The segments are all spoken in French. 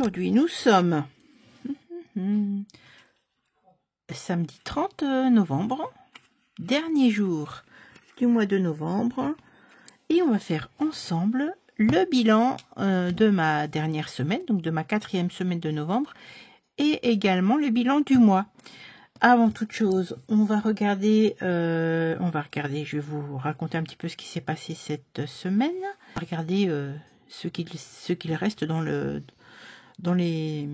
Aujourd'hui, nous sommes samedi 30 novembre, dernier jour du mois de novembre, et on va faire ensemble le bilan de ma dernière semaine, donc de ma 4e semaine de novembre, et également le bilan du mois. Avant toute chose, on va regarder, je vais vous raconter un petit peu ce qui s'est passé cette semaine. On va regarder ce qu'il reste dans les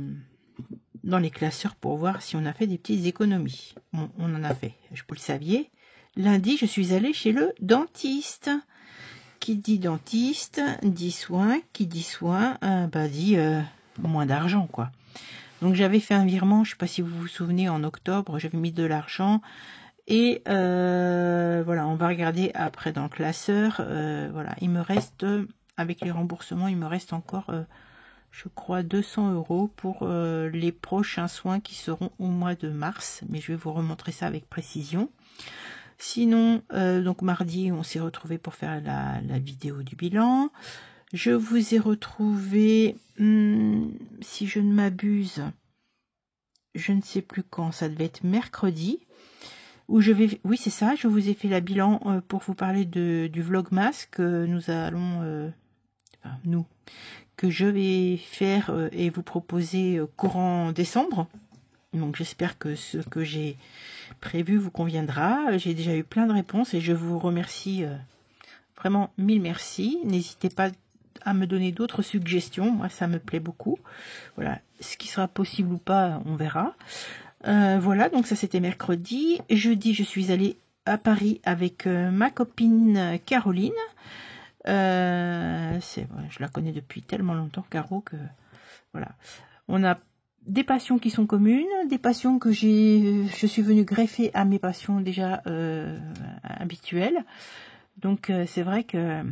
classeurs pour voir si on a fait des petites économies. Bon, on en a fait, vous le saviez. Lundi, je suis allée chez le dentiste. Qui dit dentiste, dit soin. Qui dit soin, dit moins d'argent, quoi. Donc j'avais fait un virement, je ne sais pas si vous vous souvenez, en octobre, j'avais mis de l'argent. Et voilà, on va regarder après dans le classeur. Voilà, il me reste, avec les remboursements, il me reste encore, je crois, 200 € pour les prochains soins qui seront au mois de mars. Mais je vais vous remontrer ça avec précision. Sinon, donc mardi, on s'est retrouvés pour faire la vidéo du bilan. Je vous ai retrouvé, si je ne m'abuse, je ne sais plus quand, ça devait être mercredi, où oui c'est ça, je vous ai fait la bilan pour vous parler du Vlogmas que nous allons, que je vais faire et vous proposer courant décembre. Donc j'espère que ce que j'ai prévu vous conviendra. J'ai déjà eu plein de réponses et je vous remercie vraiment 1000 merci. N'hésitez pas à me donner d'autres suggestions, moi ça me plaît beaucoup. Voilà, ce qui sera possible ou pas, on verra. Voilà, donc ça c'était mercredi. Jeudi, je suis allée à Paris avec ma copine Caroline. Je la connais depuis tellement longtemps, Caro, que voilà. On a des passions qui sont communes, des passions que je suis venue greffer à mes passions déjà habituelles. Donc c'est vrai que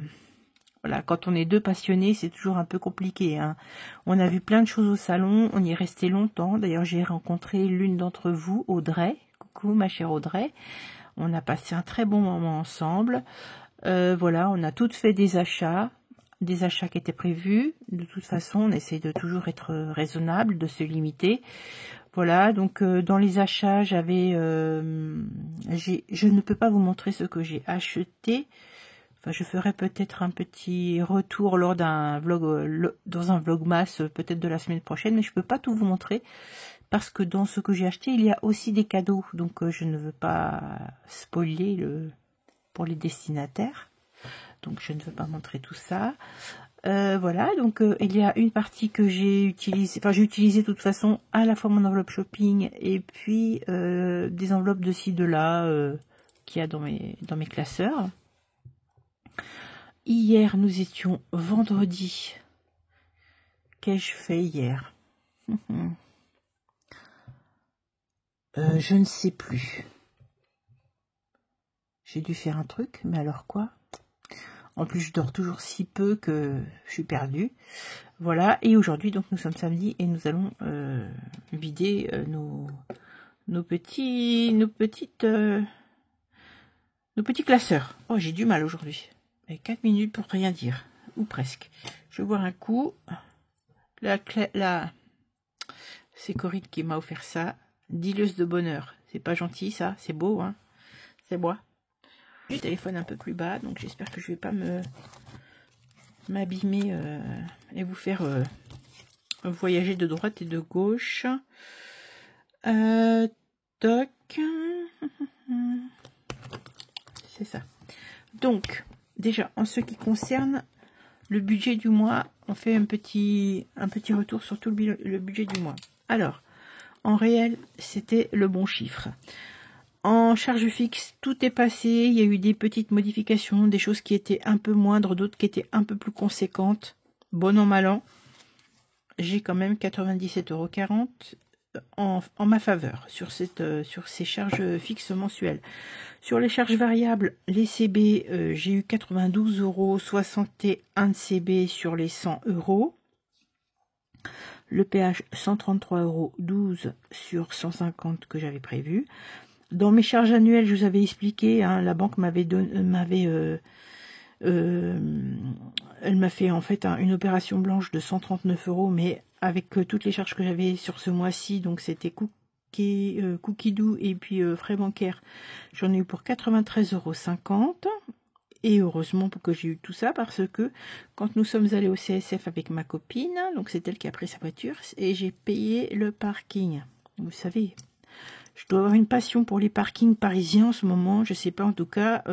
voilà, quand on est deux passionnés, c'est toujours un peu compliqué, hein. On a vu plein de choses au salon, on y est resté longtemps. D'ailleurs, j'ai rencontré l'une d'entre vous, Audrey. Coucou ma chère Audrey. On a passé un très bon moment ensemble. Voilà, on a toutes fait des achats qui étaient prévus. De toute façon, on essaie de toujours être raisonnable, de se limiter. Voilà, donc dans les achats, je ne peux pas vous montrer ce que j'ai acheté. Enfin, je ferai peut-être un petit retour lors d'un vlog, dans un vlogmas peut-être de la semaine prochaine, mais je peux pas tout vous montrer parce que dans ce que j'ai acheté, il y a aussi des cadeaux, donc je ne veux pas spoiler pour les destinataires, donc je ne veux pas montrer tout ça. Voilà, donc il y a une partie que j'ai utilisée, enfin j'ai utilisé de toute façon à la fois mon enveloppe shopping et puis des enveloppes de ci de là qu'il y a dans mes classeurs. Hier, nous étions vendredi. Qu'ai-je fait hier? Je ne sais plus. J'ai dû faire un truc, mais alors quoi? En plus, je dors toujours si peu que je suis perdue. Voilà, et aujourd'hui, donc nous sommes samedi et nous allons vider nos petits classeurs. Oh, j'ai du mal aujourd'hui. 4 minutes pour rien dire, ou presque. Je vais boire un coup. C'est Corinne qui m'a offert ça. Dileuse de bonheur. C'est pas gentil ça, c'est beau, hein. C'est moi. Le téléphone un peu plus bas, donc j'espère que je vais pas m'abîmer et vous faire voyager de droite et de gauche. Toc. C'est ça. Donc, déjà, en ce qui concerne le budget du mois, on fait un petit retour sur tout le budget du mois. Alors, en réel, c'était le bon chiffre. En charge fixe, tout est passé. Il y a eu des petites modifications, des choses qui étaient un peu moindres, d'autres qui étaient un peu plus conséquentes. Bon an, mal an, j'ai quand même 97,40 € en ma faveur sur ces charges fixes mensuelles. Sur les charges variables, les CB, j'ai eu 92,61 € de CB sur les 100 €. Le péage, 133,12 € sur 150 que j'avais prévu. Dans mes charges annuelles, je vous avais expliqué, hein, la banque elle m'a fait en fait une opération blanche de 139 €, mais avec toutes les charges que j'avais sur ce mois-ci. Donc c'était Cookie Doo et puis frais bancaires. J'en ai eu pour 93,50 €. Et heureusement pour que j'ai eu tout ça, parce que quand nous sommes allés au CSF avec ma copine, donc c'est elle qui a pris sa voiture, et j'ai payé le parking. Vous savez, je dois avoir une passion pour les parkings parisiens en ce moment, je sais pas, en tout cas,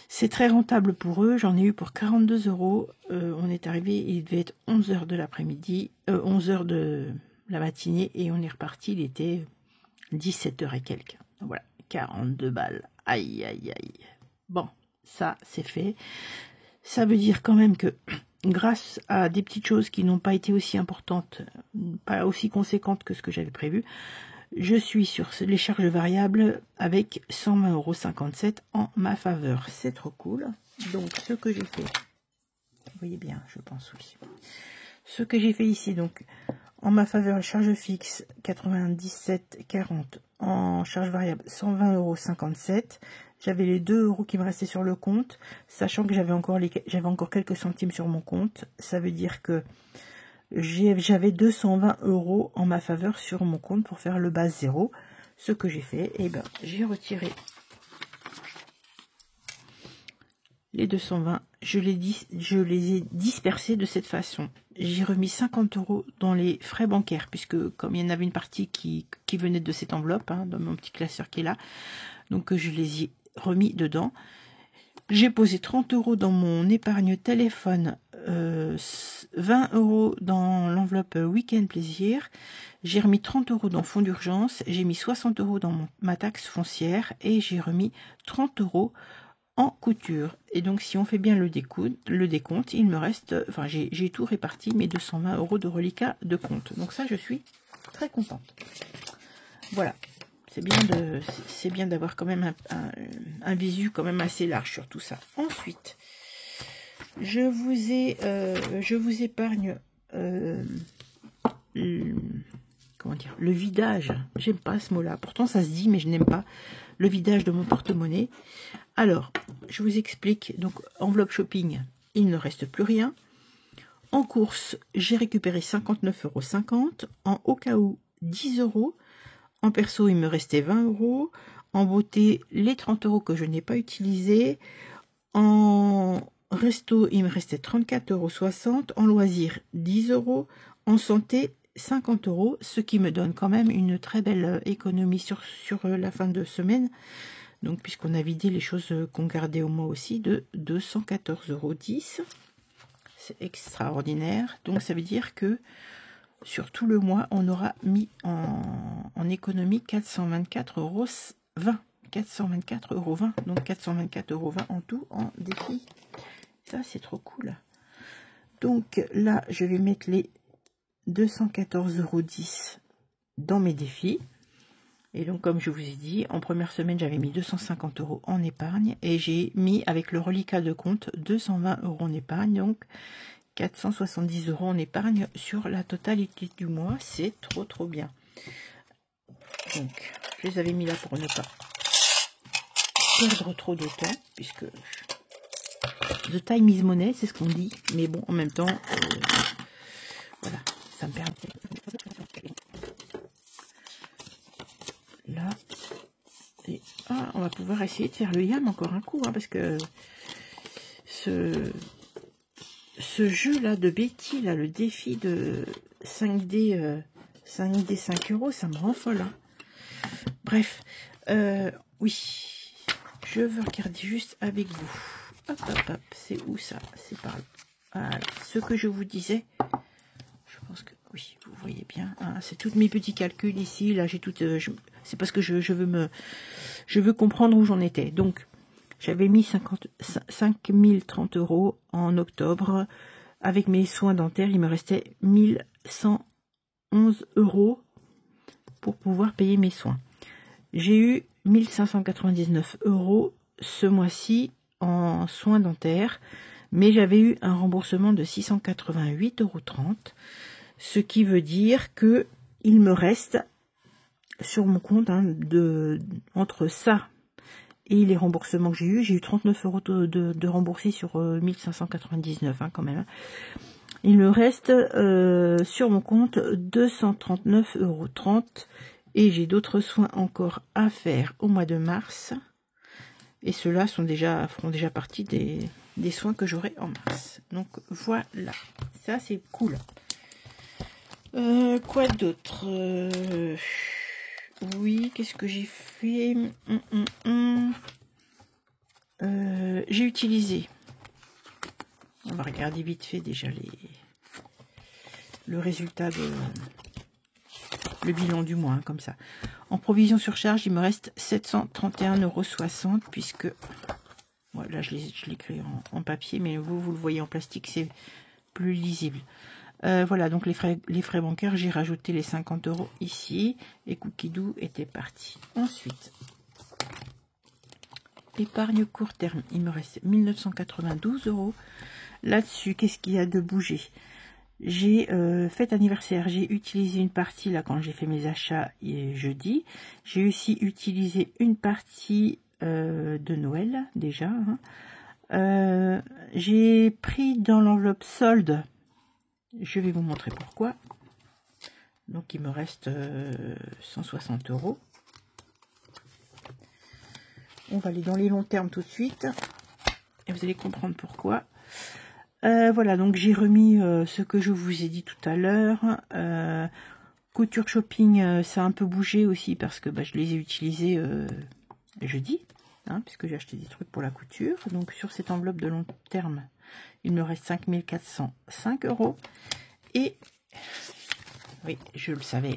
c'est très rentable pour eux. J'en ai eu pour 42 €. On est arrivé, il devait être 11 h de l'après-midi, 11 h de la matinée, et on est reparti, il était 17 h et quelques. Voilà, 42 balles. Aïe, aïe, aïe. Bon. Ça, c'est fait. Ça veut dire quand même que grâce à des petites choses qui n'ont pas été aussi importantes, pas aussi conséquentes que ce que j'avais prévu, je suis sur les charges variables avec 120,57 € en ma faveur. C'est trop cool. Donc, ce que j'ai fait, vous voyez bien, je pense, oui. Ce que j'ai fait ici, donc, en ma faveur, charge fixe 97,40 €, en charge variable 120,57 €. J'avais les 2 € qui me restaient sur le compte, sachant que j'avais encore quelques centimes sur mon compte. Ça veut dire que j'avais 220 € en ma faveur sur mon compte pour faire le base 0. Ce que j'ai fait, eh ben, j'ai retiré les 220, je les ai dispersés de cette façon. J'ai remis 50 € dans les frais bancaires, puisque comme il y en avait une partie qui venait de cette enveloppe, hein, dans mon petit classeur qui est là, donc je les ai remis dedans. J'ai posé 30 € dans mon épargne téléphone, 20 € dans l'enveloppe week-end plaisir. J'ai remis 30 € dans fonds d'urgence. J'ai mis 60 € dans ma taxe foncière et j'ai remis 30 € en couture. Et donc si on fait bien le décompte, il me reste, enfin j'ai tout réparti, mes 220 € de reliquat de compte. Donc ça, je suis très contente. Voilà. C'est bien d'avoir quand même un visu quand même assez large sur tout ça. Ensuite, je vous épargne comment dire, le vidage. J'aime pas ce mot-là. Pourtant, ça se dit, mais je n'aime pas le vidage de mon porte-monnaie. Alors, je vous explique. Donc, enveloppe shopping, il ne reste plus rien. En course, j'ai récupéré 59,50 €. En au cas où, 10 €. En perso, il me restait 20 €. En beauté, les 30 € que je n'ai pas utilisés. En resto, il me restait 34,60 €. En loisirs, 10 €. En santé, 50 €. Ce qui me donne quand même une très belle économie sur la fin de semaine. Donc, puisqu'on a vidé les choses qu'on gardait au mois aussi, de 214,10 €. C'est extraordinaire. Donc, ça veut dire que sur tout le mois, on aura mis en économie 424,20 €. 424,20 €. Donc 424,20 € en tout, en défi. Ça, c'est trop cool. Donc là, je vais mettre les 214,10 € dans mes défis. Et donc, comme je vous ai dit, en première semaine, j'avais mis 250 € en épargne. Et j'ai mis, avec le reliquat de compte, 220 € en épargne. Donc, 470 € en épargne sur la totalité du mois. C'est trop bien. Donc, je les avais mis là pour ne pas perdre trop de temps, puisque the time is money, c'est ce qu'on dit. Mais bon, en même temps, voilà, ça me permet. Là, et on va pouvoir essayer de faire le yam encore un coup, hein, parce que ce jeu-là de Betty, là, le défi de 5D 5 €, ça me rend folle. Hein. Bref, oui, je veux regarder juste avec vous. Hop, c'est où ça? C'est par là. Voilà, ce que je vous disais, je pense que, oui, vous voyez bien, hein, c'est tous mes petits calculs ici. Là, j'ai tout, c'est parce que je veux comprendre où j'en étais. Donc, j'avais mis 5030 € en octobre. Avec mes soins dentaires, il me restait 1111 € pour pouvoir payer mes soins. J'ai eu 1599 € ce mois-ci en soins dentaires, mais j'avais eu un remboursement de 688,30 €, ce qui veut dire que il me reste sur mon compte, hein, entre ça et les remboursements que j'ai eu 39 € de remboursés sur 1599, hein, quand même. Il me reste sur mon compte 239,30 € et j'ai d'autres soins encore à faire au mois de mars. Et ceux-là feront déjà partie des soins que j'aurai en mars. Donc voilà, ça c'est cool. Quoi d'autre? Oui, qu'est-ce que j'ai fait? J'ai utilisé. On va regarder vite fait déjà le résultat le bilan du mois, hein, comme ça. En provision sur charge, il me reste 731,60 € puisque voilà, je l'écris en papier, mais vous le voyez en plastique, c'est plus lisible. Voilà, donc les frais bancaires, j'ai rajouté les 50 € ici et Cookidoo était parti. Ensuite, épargne court terme, il me reste 1992 €. Là-dessus, qu'est-ce qu'il y a de bougé? J'ai fête anniversaire, j'ai utilisé une partie là quand j'ai fait mes achats jeudi. J'ai aussi utilisé une partie de Noël déjà. Hein. J'ai pris dans l'enveloppe solde. Je vais vous montrer pourquoi. Donc il me reste 160 €. On va aller dans les longs termes tout de suite. Et vous allez comprendre pourquoi. Voilà, donc j'ai remis ce que je vous ai dit tout à l'heure. Couture shopping, ça a un peu bougé aussi parce que je les ai utilisés jeudi, hein, puisque j'ai acheté des trucs pour la couture. Donc sur cette enveloppe de long terme, il me reste 5405 €. Et oui, je le savais.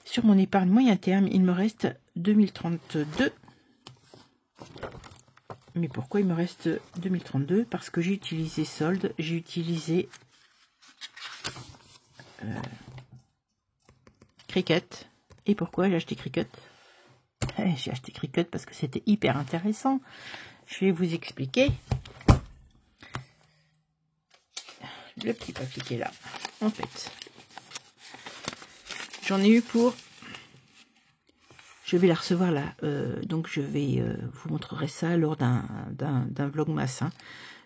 Sur mon épargne moyen terme, il me reste 2032. Mais pourquoi il me reste 2032? Parce que j'ai utilisé solde, j'ai utilisé Cricut. Et pourquoi j'ai acheté Cricut? J'ai acheté Cricut parce que c'était hyper intéressant. Je vais vous expliquer. Le petit papier qui est là. En fait, j'en ai eu pour... Je vais la recevoir là. Donc je vais vous montrer ça lors d'un vlogmas. Hein.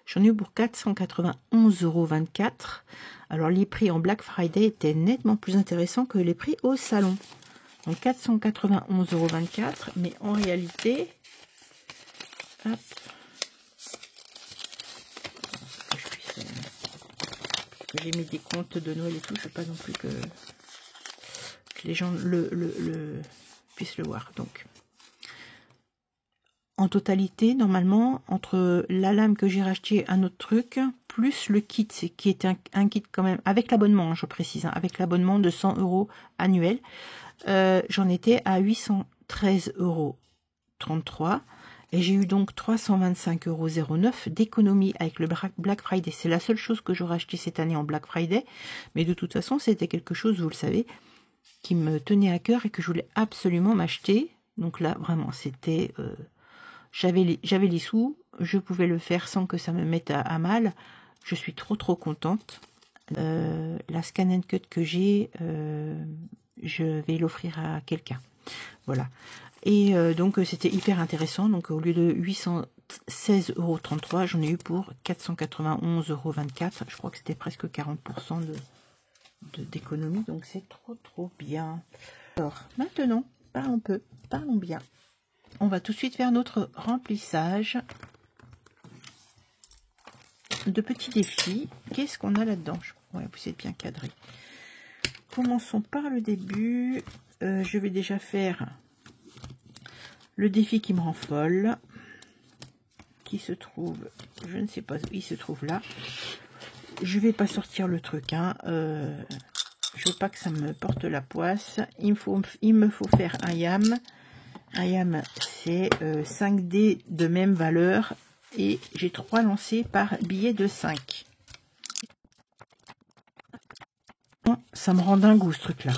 J'en ai eu pour 491,24 €. Alors les prix en Black Friday étaient nettement plus intéressants que les prix au salon. Donc 491,24 €. Mais en réalité... Hop. J'ai mis des comptes de Noël et tout, je ne veux pas non plus que les gens puissent le voir. Donc, en totalité, normalement, entre la lame que j'ai racheté, un autre truc, plus le kit, qui est un kit quand même, avec l'abonnement, je précise, hein, avec l'abonnement de 100 € annuel, j'en étais à 813,33 € et j'ai eu donc 325,09 € d'économie avec le Black Friday. C'est la seule chose que j'aurais acheté cette année en Black Friday, mais de toute façon, c'était quelque chose, vous le savez, qui me tenait à cœur et que je voulais absolument m'acheter. Donc là, vraiment, c'était... j'avais les sous, je pouvais le faire sans que ça me mette à mal. Je suis trop contente. La Scan & Cut que j'ai, je vais l'offrir à quelqu'un. Voilà. Et donc c'était hyper intéressant. Donc au lieu de 816,33 €, j'en ai eu pour 491,24 €. Je crois que c'était presque 40% d'économie. Donc c'est trop bien. Alors maintenant, parlons bien. On va tout de suite faire notre remplissage de petits défis. Qu'est-ce qu'on a là-dedans? Ouais, vous êtes bien cadré. Commençons par le début. Je vais déjà faire le défi qui me rend folle, qui se trouve, je ne sais pas où il se trouve là. Je vais pas sortir le truc, hein. Je veux pas que ça me porte la poisse. Il me faut faire un yam. Un yam, c'est 5 dés de même valeur et j'ai 3 lancés par billet de 5. Ça me rend dingue ce truc là.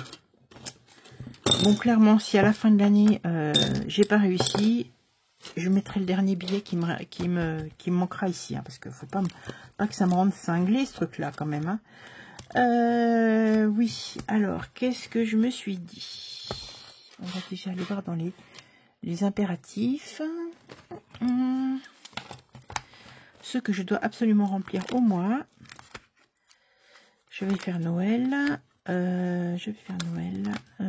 Bon, clairement, si à la fin de l'année j'ai pas réussi, je mettrai le dernier billet qui me manquera ici, hein, parce que faut pas que ça me rende cinglé ce truc là quand même, hein. Oui, alors qu'est-ce que je me suis dit? On va déjà aller voir dans les impératifs. Ce que je dois absolument remplir au mois. Je vais faire Noël.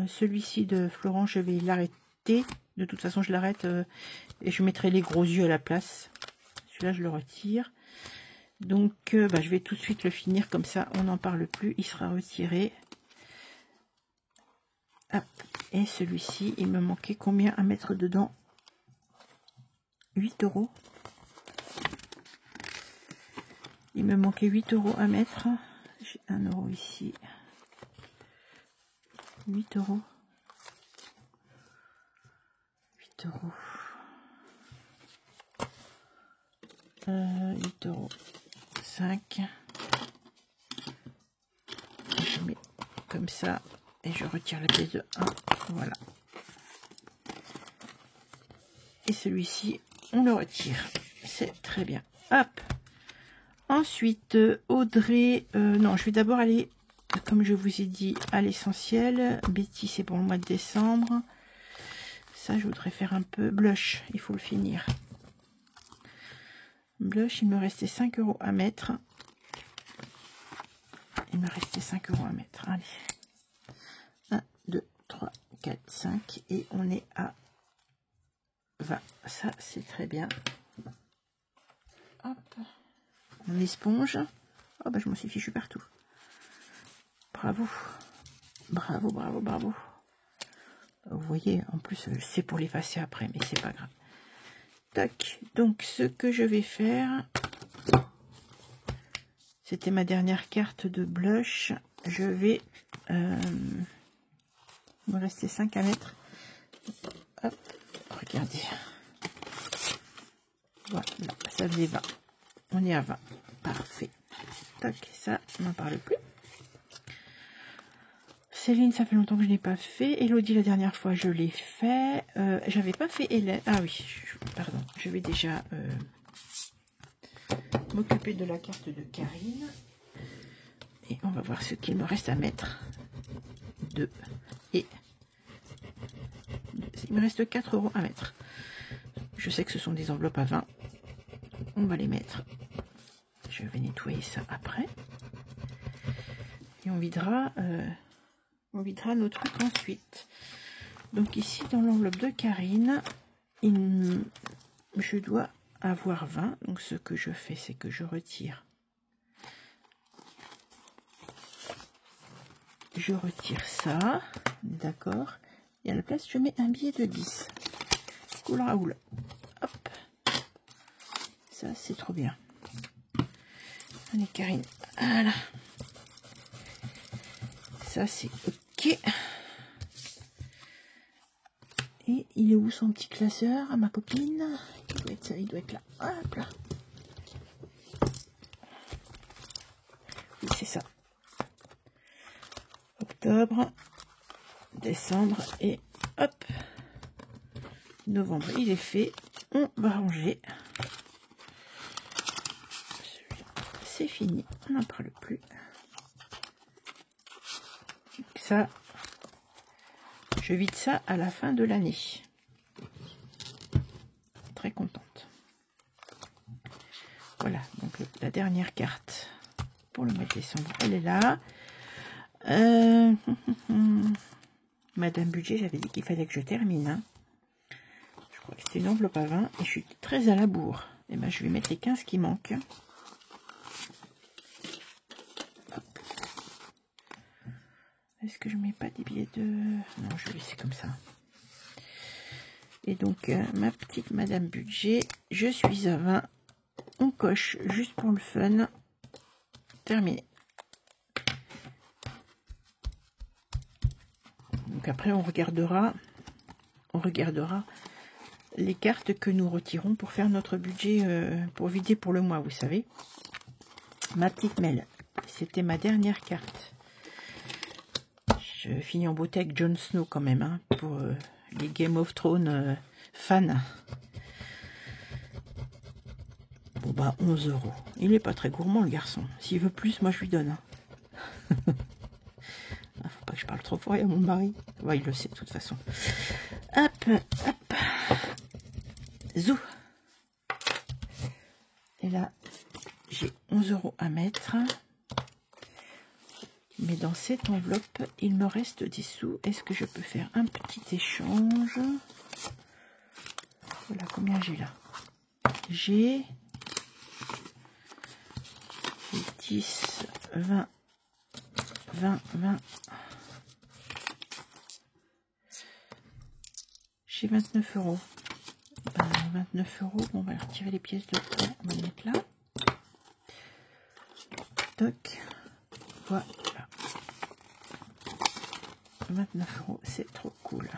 Celui-ci de Florent, je vais l'arrêter. De toute façon, je l'arrête et je mettrai les gros yeux à la place. Celui-là, je le retire. Donc, je vais tout de suite le finir. Comme ça, on n'en parle plus. Il sera retiré. Hop. Et celui-ci, il me manquait combien à mettre dedans? 8 €. Il me manquait 8 € à mettre. J'ai 1 € ici. 8 €. 8 €. 8 €. 5. Je mets comme ça et je retire la pièce de 1. Voilà. Et celui-ci, on le retire. C'est très bien. Hop. Ensuite, Audrey, non, je vais d'abord aller, comme je vous ai dit, à l'essentiel. Betty, c'est pour le mois de décembre. Ça, je voudrais faire un peu. Blush, il faut le finir. Blush, il me restait 5 € à mettre. Il me restait 5 € à mettre. Allez. 1, 2, 3, 4, 5. Et on est à 20. Ça, c'est très bien. Hop. Mon esponge. Oh, je m'en suis fichu partout. Bravo. Bravo, bravo, bravo. Vous voyez, en plus, c'est pour l'effacer après, mais c'est pas grave. Tac. Donc, ce que je vais faire, c'était ma dernière carte de blush. Je vais... il me restait 5 à mettre. Hop, regardez. Voilà, ça faisait 20. On est à 20. Parfait. Tac, ça, on n'en parle plus. Céline, ça fait longtemps que je n'ai pas fait. Elodie, la dernière fois, je l'ai fait. J'avais pas fait Hélène. Ah oui, pardon. Je vais déjà m'occuper de la carte de Karine. Et on va voir ce qu'il me reste à mettre. 2 et... Il me reste 4 € à mettre. Je sais que ce sont des enveloppes à 20. On va les mettre. Je vais nettoyer ça après. Et on videra nos trucs ensuite. Donc ici, dans l'enveloppe de Karine, je dois avoir 20. Donc ce que je fais, c'est que je retire. Je retire ça. D'accord. Et à la place, je mets un billet de 10. Cool Raoul. Hop. Ça, c'est trop bien. Allez, Karine. Voilà. Ça, c'est OK. Et il est où son petit classeur à ma copine? Il doit être là. Hop là. Oui, c'est ça. Octobre, décembre et hop. Novembre, il est fait. On va ranger. C'est fini. On n'en parle plus. Ça, je vide ça à la fin de l'année. Très contente. Voilà, donc la dernière carte pour le mois de décembre, elle est là. Madame Budget, j'avais dit qu'il fallait que je termine. Hein. Je crois que c'était une enveloppe à 20 et je suis très à la bourre. Et ben, je vais mettre les 15 qui manquent. Est-ce que je mets pas des billets de... Non, je vais laisser comme ça. Et donc, ma petite Madame Budget, je suis à 20. On coche juste pour le fun. Terminé. Donc après, on regardera les cartes que nous retirons pour faire notre budget, pour vider pour le mois, vous savez. Ma petite Mel, c'était ma dernière carte. Je finis en beauté avec Jon Snow quand même, hein, pour les Game of Thrones fans. Bon bah 11 €. Il n'est pas très gourmand le garçon. S'il veut plus, moi je lui donne. Hein. Faut pas que je parle trop fort à mon mari. Ouais, il le sait de toute façon. Hop, hop. Zou. Et là, j'ai 11 € à mettre. Mais dans cette enveloppe, il me reste des sous. Est-ce que je peux faire un petit échange? Voilà, combien j'ai là? J'ai 10, 20, 20, 20. J'ai 29 €. 29 €. Bon, on va retirer les pièces de temps. On va les mettre là. Toc. Voilà. 29 €, c'est trop cool.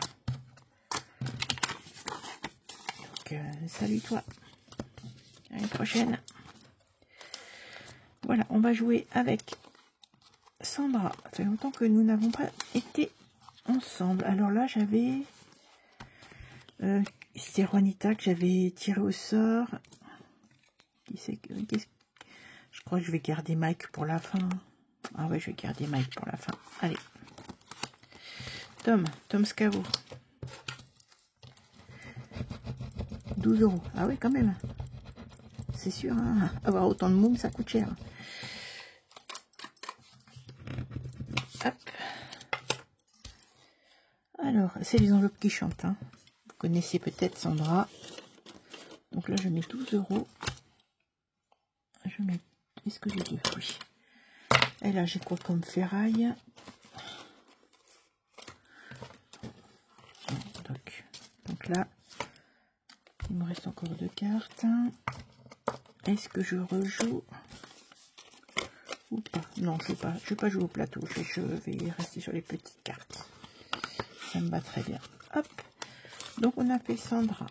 Donc, salut toi. À l'année prochaine. Voilà, on va jouer avec Sandra. Ça fait longtemps que nous n'avons pas été ensemble. Alors là, j'avais... c'était Juanita que j'avais tiré au sort. Je crois que je vais garder Mike pour la fin. Ah ouais, je vais garder Mike pour la fin. Allez. Tom Scavo. 12 €. Ah oui, quand même. C'est sûr, hein, avoir autant de mômes, ça coûte cher. Hop. Alors, c'est les enveloppes qui chantent. Hein. Vous connaissez peut-être Sandra. Donc là, je mets 12 €. Je mets... Est-ce que j'ai deux? Oui. Et là, j'ai quoi comme ferraille? Donc là, il me reste encore 2 cartes. Est-ce que je rejoue ou pas? Non, je ne vais pas jouer au plateau. Je vais rester sur les petites cartes. Ça me va très bien. Hop. Donc, on a fait Sandra.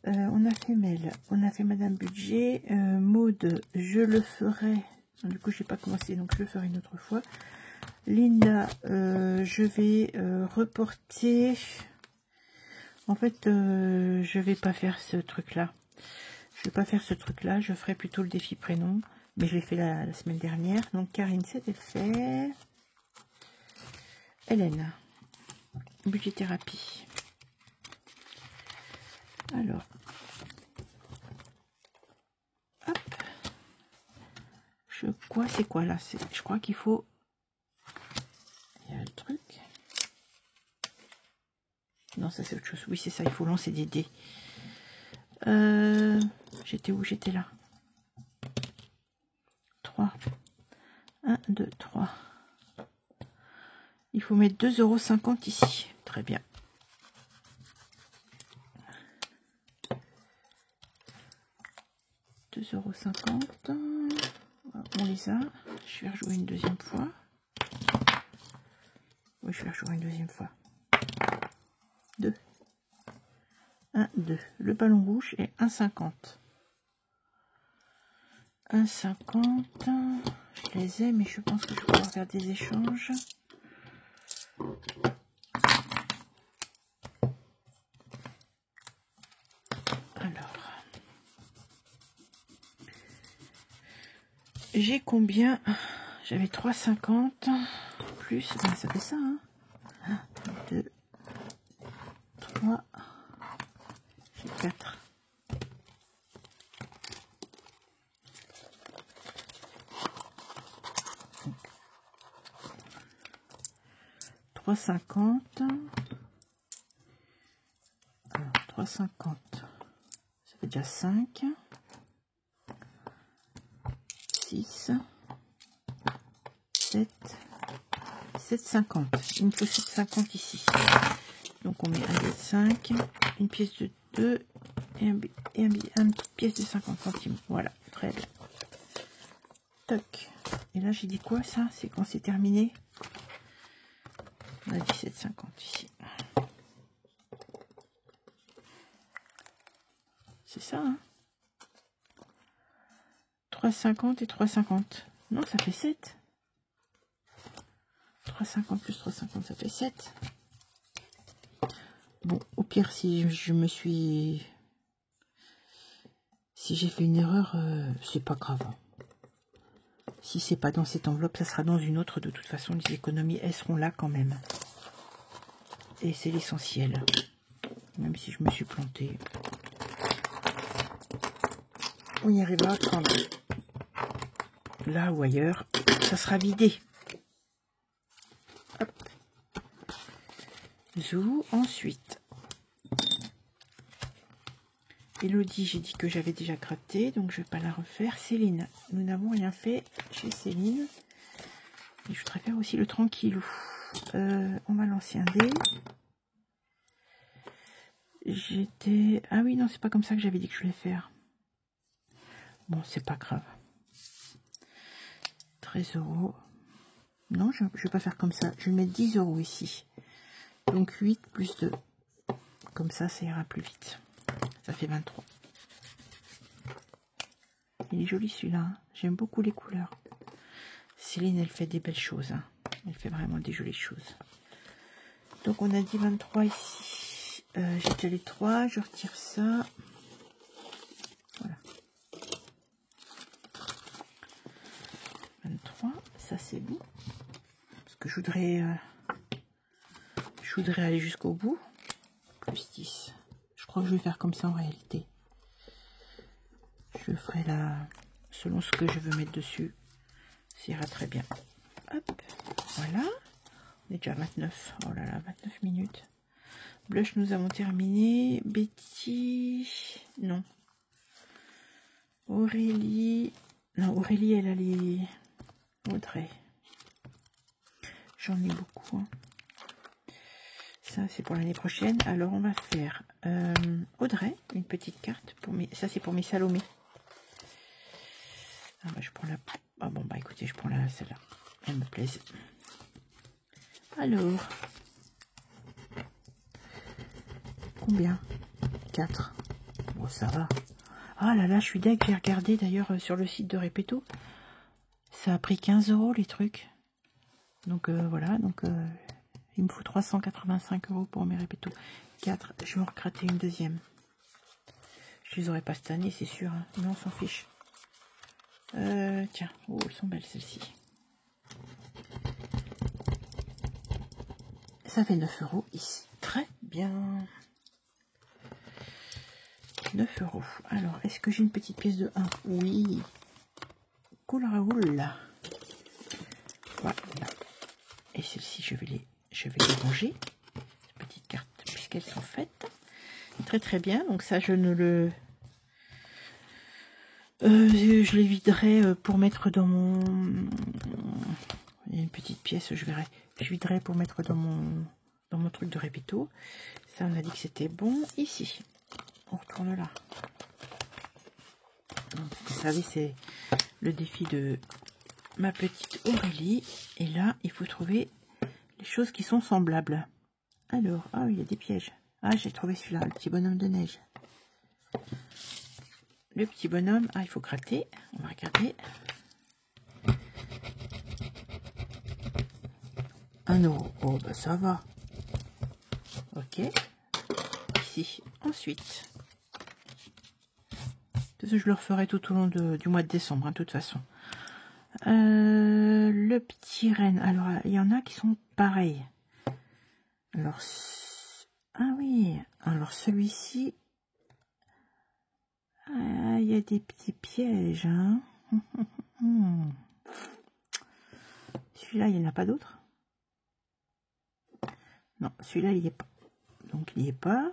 On a fait Mel. On a fait Madame Budget. Maude, je le ferai. Du coup, je n'ai pas commencé, donc je le ferai une autre fois. Linda, je vais reporter. En fait, je vais pas faire ce truc-là. Je vais pas faire ce truc-là. Je ferai plutôt le défi prénom. Mais je l'ai fait la semaine dernière. Donc, Karine, c'était fait. Hélène, budget thérapie. Alors, hop. C'est quoi là? Je crois qu'il faut... Il y a le truc. Non, ça c'est autre chose. Oui, c'est ça, il faut lancer des dés. J'étais où? J'étais là. 3. 1, 2, 3. Il faut mettre 2,50 € ici. Très bien. €2,50. On les a. Je vais rejouer une deuxième fois. Oui, je vais rejouer une deuxième fois. 2. 1, 2. Le ballon rouge est 1,50. 1,50. Je les ai, mais je pense que je vais pouvoir faire des échanges. Alors. J'ai combien? J'avais 3,50 plus, ben ça fait ça, hein. 1, 2, 3, j'ai 4. Donc, 3,50. Alors, 3,50. Ça fait déjà 5. 6, 7, 7,50. Il me faut 7,50 ici. Donc on met un billet de 5, une pièce de 2 et une petite pièce de 50 centimes. Voilà, très bien. Toc. Et là j'ai dit quoi ça? C'est quand c'est terminé? On a dit 7,50 ici. C'est ça, hein? 3,50 et 3,50. Non, ça fait 7. 3,50 plus 3,50, ça fait 7. Bon, au pire, si j'ai fait une erreur, c'est pas grave. Si c'est pas dans cette enveloppe, ça sera dans une autre. De toute façon, les économies, elles seront là quand même. Et c'est l'essentiel. Même si je me suis plantée. On y arrivera quand même. là ou ailleurs, ça sera vidé. Hop. Zou, ensuite. Elodie, j'ai dit que j'avais déjà gratté, donc je ne vais pas la refaire. Céline, nous n'avons rien fait chez Céline. Et je voudrais faire aussi le tranquillou. On va lancer un dé. J'étais... Ah oui, non, c'est pas comme ça que j'avais dit que je voulais faire. Bon, c'est pas grave. 13 €. Non, je ne vais pas faire comme ça. Je vais mettre 10 € ici. Donc 8 plus 2. Comme ça ira plus vite. Ça fait 23. Il est joli celui-là. Hein. J'aime beaucoup les couleurs. Céline, elle fait des belles choses. Hein. Elle fait vraiment des jolies choses. Donc on a dit 23 ici. J'ai déjà les 3. Je retire ça. Voilà. 23. Ça c'est bon. Parce que je voudrais aller jusqu'au bout. Plus 10. Je crois que je vais faire comme ça en réalité. Je ferai là selon ce que je veux mettre dessus. Ça ira très bien. Hop, voilà. On est déjà à 29. Oh là là, 29 minutes. Blush, nous avons terminé. Betty, non. Aurélie, non, Aurélie, elle a les... Audrey. J'en ai beaucoup. Hein. Ça, c'est pour l'année prochaine. Alors, on va faire Audrey, une petite carte. Pour mes... Ça, c'est pour mes Salomé. Ah bah, je prends la... Ah bon, bah écoutez, je prends celle-là. Elle me plaise. Alors, combien? 4. Bon, ça va. Ah là là, je suis deg. J'ai regardé d'ailleurs sur le site de Repetto. Ça a pris 15 € les trucs. Donc voilà, donc il me faut 385 € pour mes Repetto. 4. Je vais en recrater une deuxième. Je les aurai pas cette année, c'est sûr. Hein. Mais on s'en fiche. Tiens, oh, elles sont belles celles-ci. Ça fait 9 € ici. Très bien. 9 €. Alors, est-ce que j'ai une petite pièce de 1? Oui. Cool Raoul. Voilà. Et celles-ci, je vais les ranger. Ces petites cartes, puisqu'elles sont faites. Très très bien. Donc ça, je ne le... je les viderai pour mettre dans mon... Il y a une petite pièce, je verrai. Je viderai pour mettre dans mon truc de Repetto. Ça, on a dit que c'était bon. Ici, on retourne là. Donc, vous savez, c'est le défi de ma petite Aurélie. Et là, il faut trouver les choses qui sont semblables. Alors, ah, il y a des pièges. Ah, j'ai trouvé celui-là, le petit bonhomme de neige. Le petit bonhomme, ah, il faut gratter. On va regarder. 1 €. Oh, bah ça va. Ok. Ici. Ensuite. Je le referai tout au long du mois de décembre, hein, de toute façon. Le petit renne. Alors, il y en a qui sont pareils. Alors, ah oui. Alors, celui-ci. Ah, il y a des petits pièges. Hein. Celui-là, il n'y en a pas d'autres. Non, celui-là, il n'y est pas. Donc, il n'y est pas.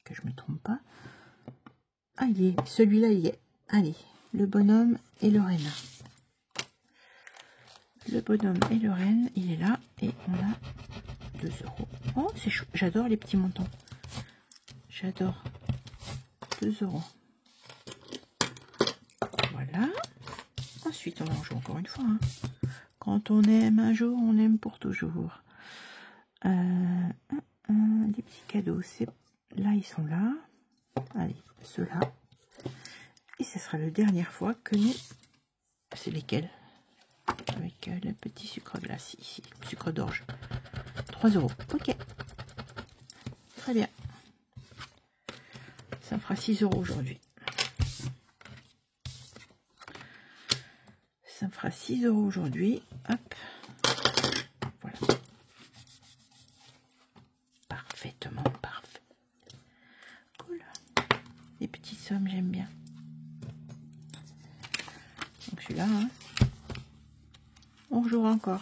Que je me trompe pas. Ah, il y est. Celui-là, il y est. Allez, le bonhomme et le renne. Le bonhomme et le renne, il est là. Et on a 2 €. Oh, c'est chou. J'adore les petits montants. J'adore. 2 €. Voilà. Ensuite, on va en jouer encore une fois. Hein. Quand on aime un jour, on aime pour toujours. Les petits cadeaux, c'est là, ils sont là. Allez, ceux-là. Et ce sera la dernière fois que nous... C'est lesquels? Avec le petit sucre glace ici. Sucre d'orge. 3 €. Ok. Très bien. Ça me fera 6 € aujourd'hui. Ça me fera 6 € aujourd'hui. Hop. Voilà. Parfaitement parfait. Cool. Les petites sommes, j'aime bien. Donc celui-là, bonjour encore.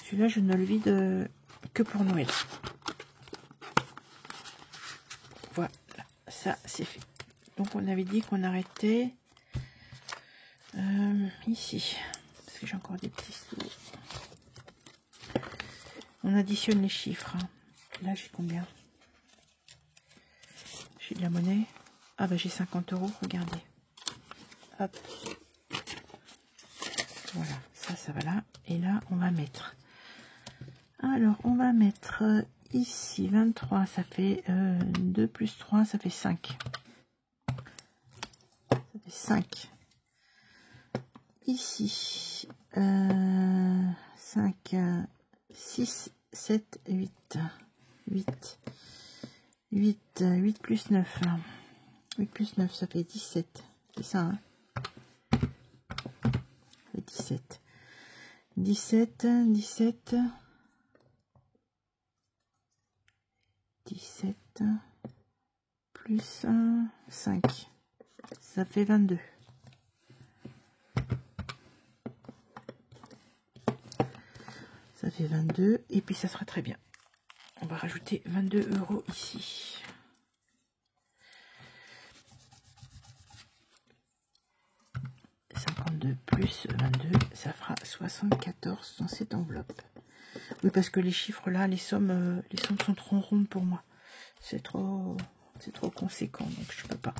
Celui-là, je ne le vide que pour Noël. Voilà, ça c'est fait. Donc on avait dit qu'on arrêtait ici. Parce que j'ai encore des petits sous. On additionne les chiffres. Là, j'ai combien? J'ai de la monnaie. Ah bah j'ai 50 €, regardez. Hop. Voilà, ça va là. Et là, on va mettre. Alors, on va mettre ici 23, ça fait 2 plus 3, ça fait 5. Ça fait 5. Ici, 5, 6, 7, 8. 8 plus 9. 8 plus 9, ça fait 17. C'est ça, hein? Ça fait 17. 17 plus 5. Ça fait 22. Ça fait 22. Et puis ça sera très bien. On va rajouter 22 € ici. Plus 22, ça fera 74 dans cette enveloppe. Oui, parce que les chiffres là, les sommes sont trop rondes pour moi. C'est trop conséquent, donc je peux pas.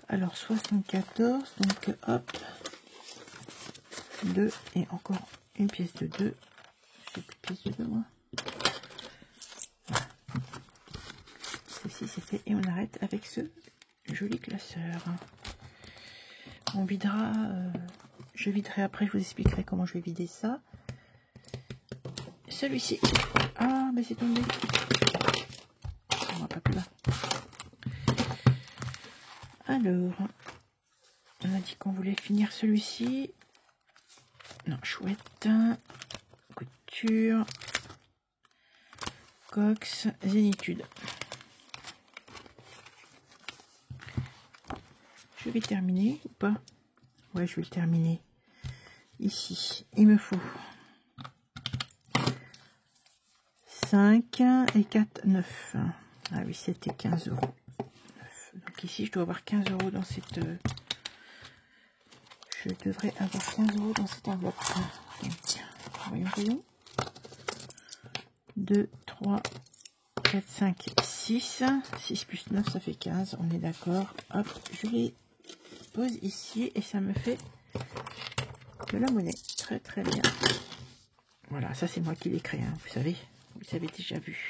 Alors 74, donc hop, 2 et encore une pièce de 2. J'ai plus de pièce de 2 moi. Voilà. Ceci c'est fait et on arrête avec ce joli classeur. On videra, je viderai après, je vous expliquerai comment je vais vider ça. Celui-ci. Ah, mais c'est tombé. On va pas plus bas. Alors, on a dit qu'on voulait finir celui-ci. Non, chouette. Couture. Cox. Zénitude. Je vais terminer ou pas? Ouais, je vais le terminer. Ici, il me faut 5 et 4, 9. Ah oui, c'était 15 €. Donc ici, je dois avoir 15 € dans cette... je devrais avoir 15 € dans cette enveloppe. Donc, voyons. 2, 3, 4, 5, 6. 6 plus 9, ça fait 15. On est d'accord. Hop, je les pose ici et ça me fait de la monnaie. Très très bien. Voilà, ça c'est moi qui l'ai créé, hein, vous savez. Vous avez déjà vu.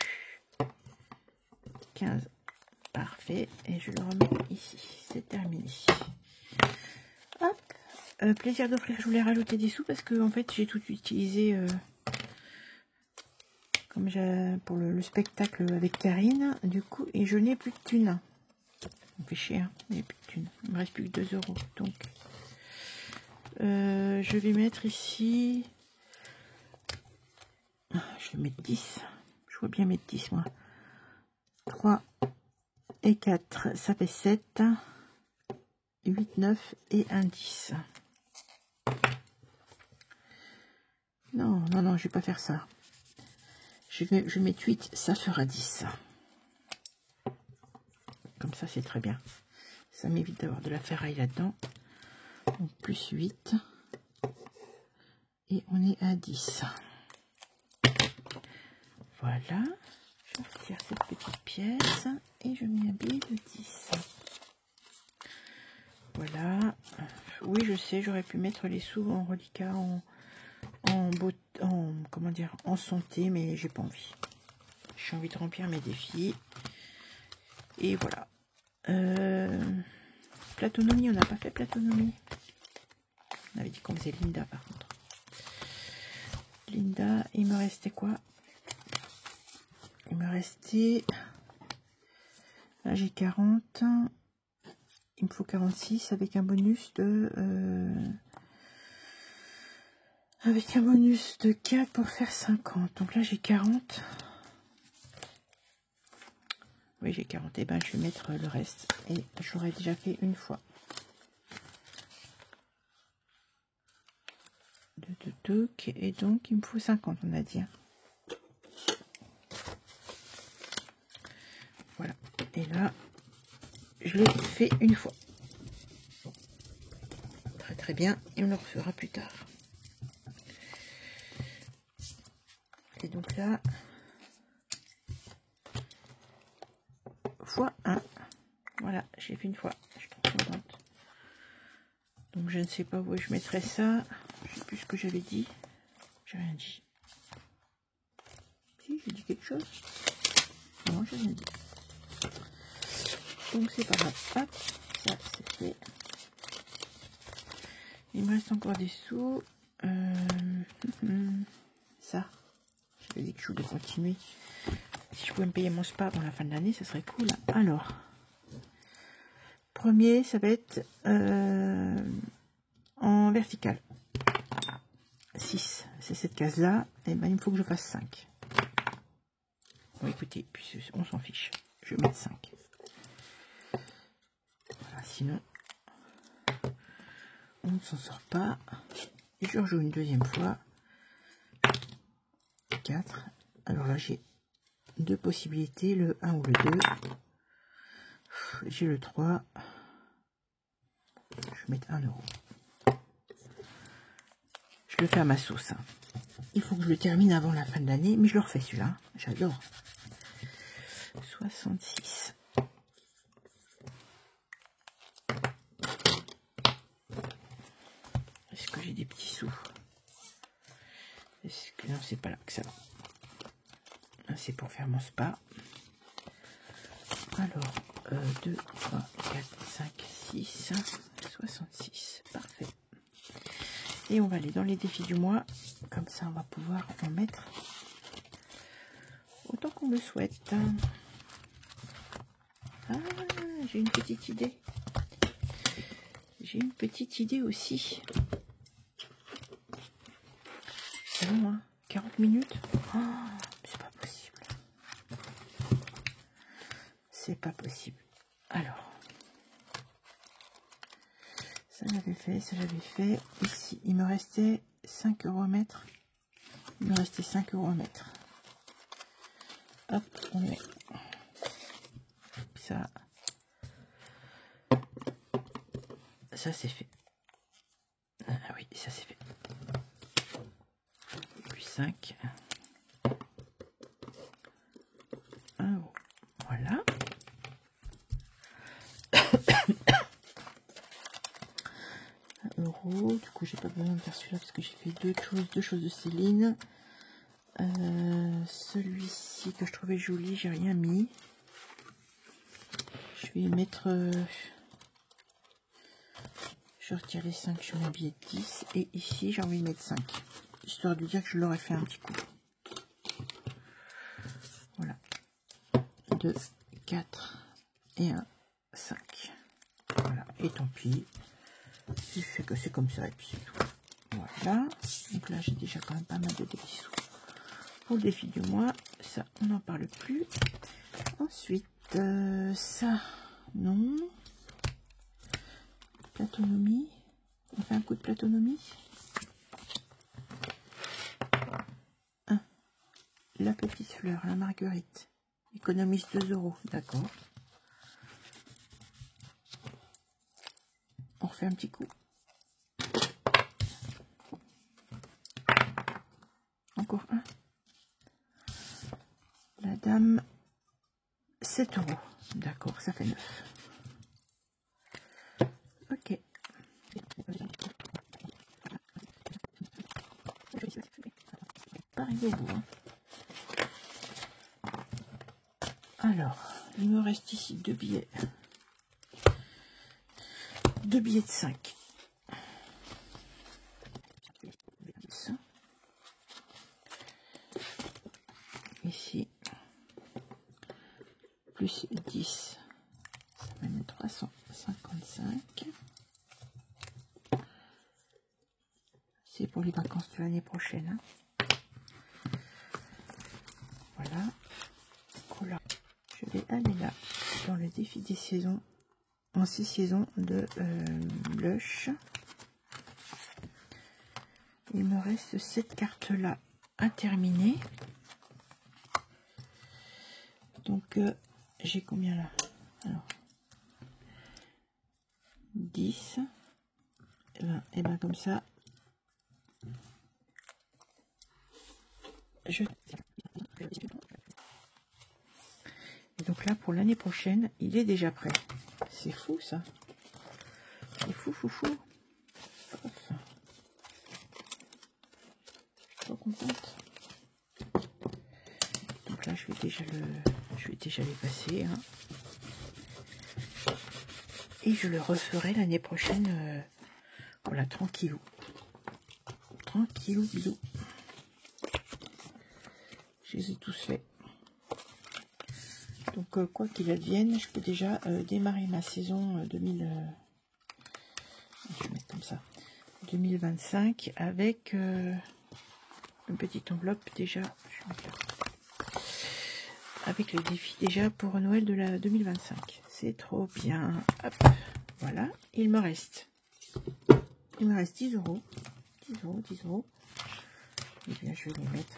15. Parfait. Et je le remets ici. C'est terminé. Hop. Plaisir d'offrir. Je voulais rajouter des sous parce que en fait j'ai tout utilisé comme pour le spectacle avec Karine. Du coup, et je n'ai plus de thunes. On fait chier, hein. Il n'y a plus de thunes. Il me reste plus que 2 €. Donc je vais mettre ici. Je vais mettre 10. Je vois bien mettre 10 moi. 3 et 4, ça fait 7. 8, 9 et un 10. Non, je vais pas faire ça. Je vais mettre 8, ça fera 10. Comme ça, c'est très bien. Ça m'évite d'avoir de la ferraille là-dedans. Donc, plus 8. Et on est à 10. Voilà. Je retire cette petite pièce. Et je mets un billet de 10. Voilà. Oui, je sais, j'aurais pu mettre les sous en reliquat, comment dire, en santé, mais j'ai pas envie. J'ai envie de remplir mes défis. Et voilà. Platonomie, on n'a pas fait platonomie. On avait dit qu'on faisait Linda par contre. Linda, il me restait quoi? Il me restait... Là j'ai 40. Il me faut 46 avec un bonus de... avec un bonus de 4 pour faire 50. Donc là j'ai 40. Oui, j'ai 40. Et ben je vais mettre le reste. Et j'aurais déjà fait une fois. Et donc, il me faut 50, on a dit. Hein. Voilà. Et là, je l'ai fait une fois. Très très bien. Et on le refera plus tard. Et donc là, fois 1. Voilà, j'ai fait une fois. Je suis trop contente. Donc je ne sais pas où je mettrai ça. Je sais plus ce que j'avais dit. J'ai rien dit. Si, j'ai dit quelque chose. Non, j'ai rien dit. Donc c'est pas grave. Hop, ça c'est fait. Il me reste encore des sous. Ça. Je dit que je voulais continuer. Si je pouvais me payer mon spa avant la fin de l'année, ça serait cool. Alors, premier, ça va être en vertical. 6, c'est cette case-là. Et ben, il me faut que je fasse 5. Bon, écoutez, puis on s'en fiche. Je vais mettre 5. Voilà, sinon, on ne s'en sort pas. Et je rejoue une deuxième fois. 4. Alors là, j'ai deux possibilités, le 1 ou le 2. J'ai le 3. Je vais mettre 1 euro. Je le fais à ma sauce. Hein. Il faut que je le termine avant la fin de l'année, mais je le refais celui-là. J'adore. 66. Est-ce que j'ai des petits sous? Est-ce que non, c'est pas là que ça va. C'est pour faire mon spa. Alors, 2, 3, 4, 5, 6, 66. Parfait. Et on va aller dans les défis du mois. Comme ça, on va pouvoir en mettre autant qu'on le souhaite. Ah, j'ai une petite idée. J'ai une petite idée aussi. C'est long, hein, 40 minutes. Oh, c'est pas possible. C'est pas possible. Alors, ça j'avais fait, ça j'avais fait. Ici, il me restait 5 € à mettre. Il me restait 5 € à mettre. Hop, on met ça. Ça c'est fait. Ah oui, ça c'est fait. Puis 5. 1 €. Voilà. Euros. Du coup, j'ai pas besoin de faire celui-là parce que j'ai fait deux choses de Céline. Celui-ci que je trouvais joli, j'ai rien mis. Je vais mettre. Je retire les 5, je mets un billet de 10. Et ici, j'ai envie de mettre 5. Histoire de dire que je l'aurais fait un petit coup. Voilà. 2, 4 et 1, 5. Voilà. Et tant pis. Je fais que c'est comme ça et puis c'est tout. Voilà. Donc là, j'ai déjà quand même pas mal de petits sous. Pour le défi du mois, ça, on n'en parle plus. Ensuite, ça, non. Platonomie. On fait un coup de platonomie. La petite fleur, la marguerite. Économise 2 €. D'accord. On refait un petit coup. Encore un. La dame, 7 €. D'accord, ça fait 9. Ok. Pas arrivé au bout. Hein. Alors, il me reste ici 2 billets. 2 billets de 5. Ici, plus 10, ça m'amène 355. C'est pour les vacances de l'année prochaine. Hein. Voilà. Voilà. Je vais aller là, dans le défi des saisons, en 6 saisons de blush. il me reste cette carte-là à terminer. Donc, j'ai combien là? Alors, 10, 20, et bien comme ça, et donc là, pour l'année prochaine, il est déjà prêt. C'est fou, ça. C'est fou, fou, fou. Hop. Je suis trop contente. Donc là, je vais déjà les passer. Hein. Et je le referai l'année prochaine. Voilà, tranquillou. Tranquillou, bisous. Je les ai tous faits. Donc, quoi qu'il advienne, je peux déjà démarrer ma saison 2000. Je vais mettre comme ça. 2025 avec une petite enveloppe déjà. Je vais mettre là. Avec le défi déjà pour Noël de la 2025. C'est trop bien. Hop, voilà. Il me reste 10 euros. 10 euros, 10 euros. Et bien, je vais les mettre.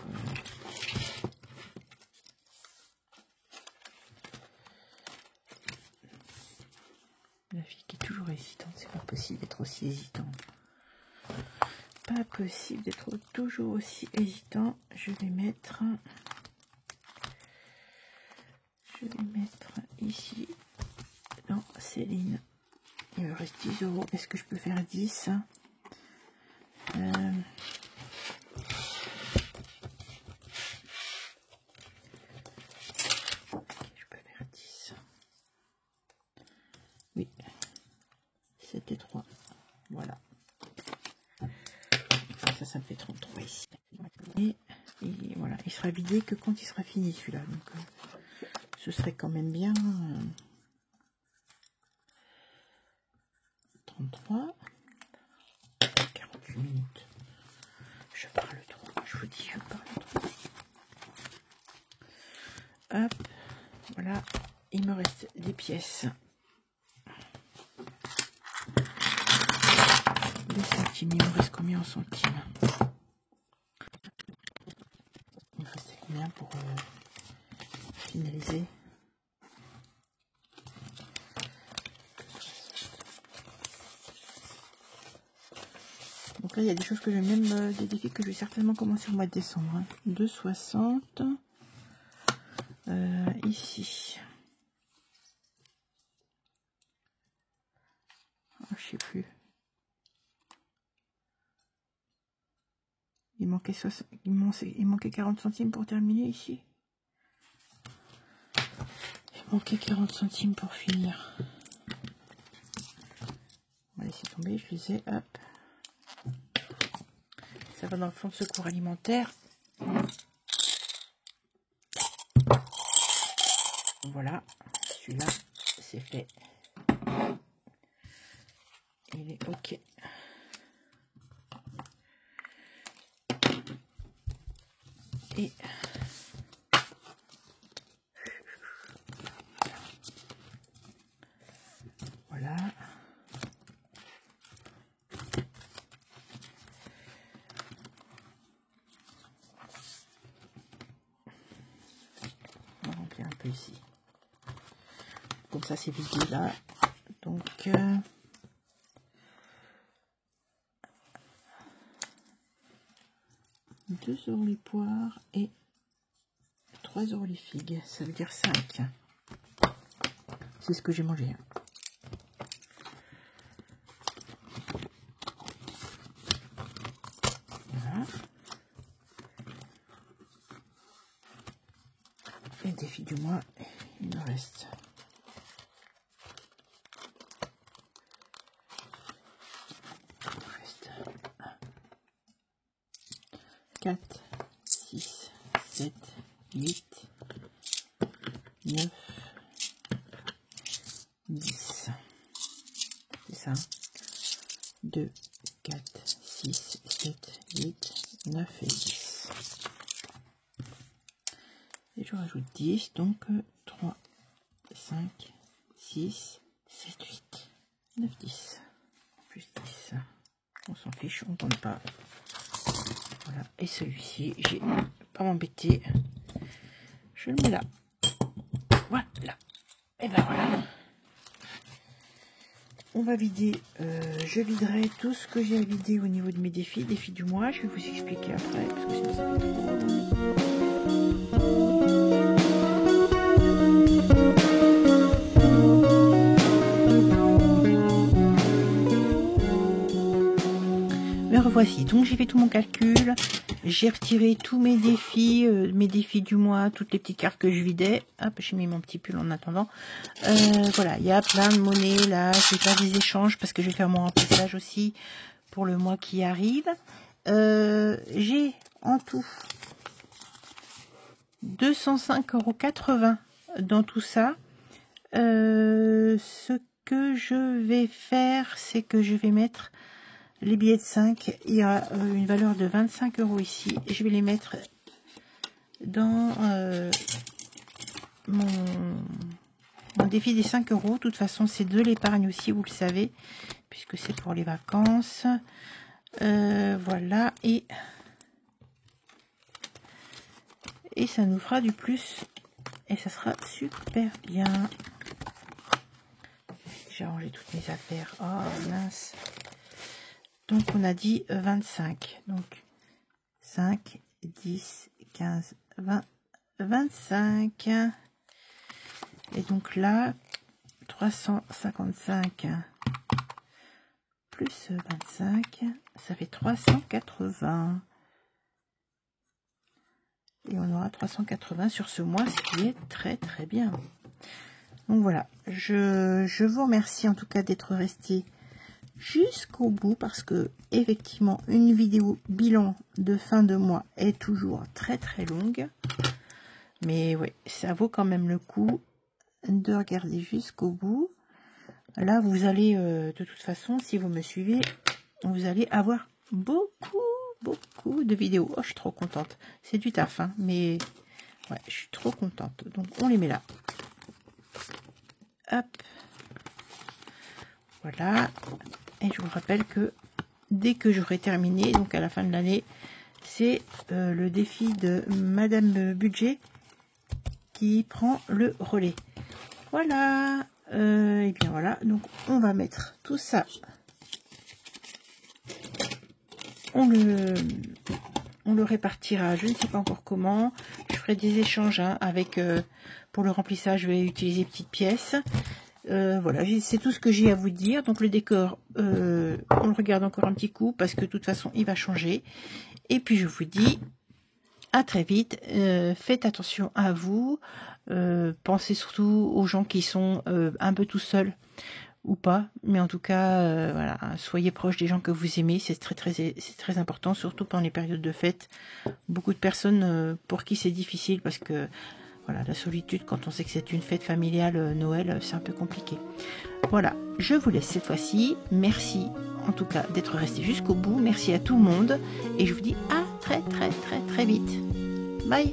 La fille qui est toujours hésitante, c'est pas possible d'être aussi hésitant. Pas possible d'être toujours aussi hésitant. Je vais mettre ici dans Céline. Il me reste 10 euros. Est-ce que je peux faire 10? Je peux faire 10. Oui. 7 et 3. Voilà. Ça me fait 33 ici. Et voilà, il sera vidé que quand il sera fini celui-là. Donc, ce serait quand même bien. 33. 48 minutes. Je parle trop. Je vous dis, je parle trop. Hop. Voilà. Il me reste des pièces. Des centimes. Il me reste combien en centimes? Il me restait combien pour finaliser? Donc là, il y a des choses que j'ai même des défis que je vais certainement commencer au mois de décembre. Hein. 2,60. Ici. Oh, je sais plus. Il manquait 40 centimes pour terminer ici. Il manquait 40 centimes pour finir. On va laisser tomber, je les ai, hop. Ça va dans le fond de secours alimentaire. Voilà, celui-là, c'est fait. Il est OK. Et voilà. On va remplir un peu ici. Comme ça, c'est vidé là. Donc, 2 euros les poires et 3 euros les figues. Ça veut dire 5. C'est ce que j'ai mangé. Hein. Voilà. Et défi du mois, il me reste. Il me reste 4, 6, 7, 8, 9, 10. C'est ça. 2, 4, 6, 7, 8, 9 et 10. Et je rajoute 10, donc 3, 5, 6, 7, 8, 9, 10. Plus 10. On s'en fiche, on ne compte pas. Voilà. Et celui-ci, j'ai pas m'embêter. Je le mets là. Voilà. Et ben voilà. On va vider. Je viderai tout ce que j'ai à vider au niveau de mes défis du mois. Je vais vous expliquer après parce que sinon ça fait trop. Me revoici. Donc j'ai fait tout mon calcul. J'ai retiré tous mes défis du mois, toutes les petites cartes que je vidais. Hop, j'ai mis mon petit pull en attendant. Voilà, il y a plein de monnaie là. Je vais faire des échanges parce que je vais faire mon remplissage aussi pour le mois qui arrive. J'ai en tout 205,80 € dans tout ça. Ce que je vais faire, c'est que je vais mettre les billets de 5, il y a une valeur de 25 € ici. Et je vais les mettre dans mon défi des 5 €. De toute façon, c'est de l'épargne aussi, vous le savez, puisque c'est pour les vacances. Voilà. Et ça nous fera du plus. Et ça sera super bien. J'ai rangé toutes mes affaires. Oh, mince. Donc, on a dit 25. Donc, 5, 10, 15, 20, 25. Et donc là, 355 plus 25, ça fait 380. Et on aura 380 sur ce mois, ce qui est très très bien. Donc voilà, je vous remercie en tout cas d'être resté jusqu'au bout parce que effectivement une vidéo bilan de fin de mois est toujours très très longue, mais ouais, ça vaut quand même le coup de regarder jusqu'au bout. Là vous allez de toute façon, si vous me suivez, vous allez avoir beaucoup de vidéos. Oh, je suis trop contente, c'est du taf hein, mais ouais, je suis trop contente. Donc on les met là, hop, voilà. Et je vous rappelle que dès que j'aurai terminé, donc à la fin de l'année, c'est le défi de Madame Budget qui prend le relais. Voilà. Et bien voilà. Donc on va mettre tout ça. On le répartira. Je ne sais pas encore comment. Je ferai des échanges hein, avec. Pour le remplissage, je vais utiliser petites pièces. Voilà, c'est tout ce que j'ai à vous dire. Donc le décor, on le regarde encore un petit coup parce que de toute façon il va changer. Et puis je vous dis à très vite. Faites attention à vous. Pensez surtout aux gens qui sont un peu tout seuls ou pas. Mais en tout cas, voilà, soyez proches des gens que vous aimez. C'est très important, surtout pendant les périodes de fête. Beaucoup de personnes pour qui c'est difficile parce que voilà, la solitude, quand on sait que c'est une fête familiale, Noël, c'est un peu compliqué. Voilà, je vous laisse cette fois-ci. Merci en tout cas d'être resté jusqu'au bout. Merci à tout le monde. Et je vous dis à très vite. Bye.